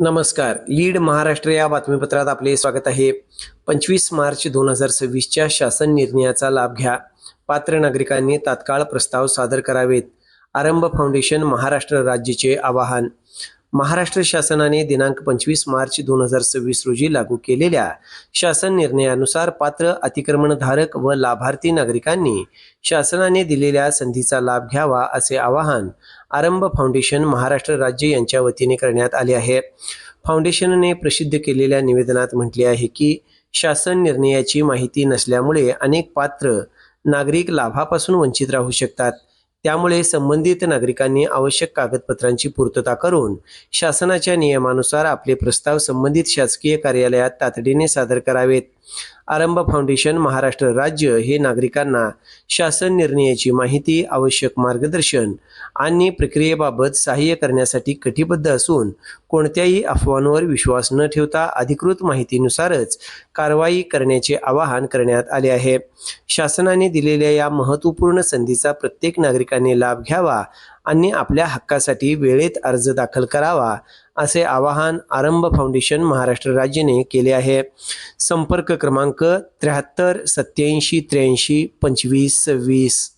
नमस्कार. लीड महाराष्ट्र या बातमीपत्रात आपले स्वागत आहे. 25 मार्च 2026च्या शासन निर्णयाचा लाभ घ्या. पात्र नागरिकांनी तात्काळ प्रस्ताव सादर करावेत. आरंभ फाउंडेशन महाराष्ट्र राज्याचे आवाहन. महाराष्ट्र शासनाने दिनांक 25 मार्च 2026 रोजी लागू केलेल्या शासन निर्णयानुसार पात्र अतिक्रमणधारक व लाभार्थी नागरिकांनी शासनाने दिलेल्या संधीचा लाभ घ्यावा असे आवाहन आरंभ फाउंडेशन महाराष्ट्र राज्य यांच्या वतीने करण्यात आले आहे. फाउंडेशनने प्रसिद्ध केलेल्या निवेदनात म्हटले आहे की शासन निर्णयाची माहिती नसल्यामुळे अनेक पात्र नागरिक लाभापासून वंचित राहू शकतात. त्यामुळे संबंधित नागरिकांनी आवश्यक कागदपत्रांची पूर्तता करून शासनाच्या नियमानुसार आपले प्रस्ताव संबंधित शासकीय कार्यालयात तातडीने सादर करावेत. आरंभ फाउंडेशन महाराष्ट्र राज्य हे नागरिकांना शासन निर्णयाची माहिती, आवश्यक मार्गदर्शन आणि प्रक्रियेबाबत सहाय्य करण्यासाठी कटिबद्ध असून कोणत्याही अफवांवर विश्वास न ठेवता अधिकृत माहितीनुसारच कारवाई करण्याचे आवाहन करण्यात आले आहे. शासनाने दिलेल्या या महत्त्वपूर्ण संधीचा प्रत्येक नागरिकाने लाभ घ्यावा आणि आपल्या हक्कासाठी वेळेत अर्ज दाखल करावा असे आवाहन आरंभ फाउंडेशन महाराष्ट्र राज्याने केले आहे. संपर्क क्रमांक 73 87 83 25 26.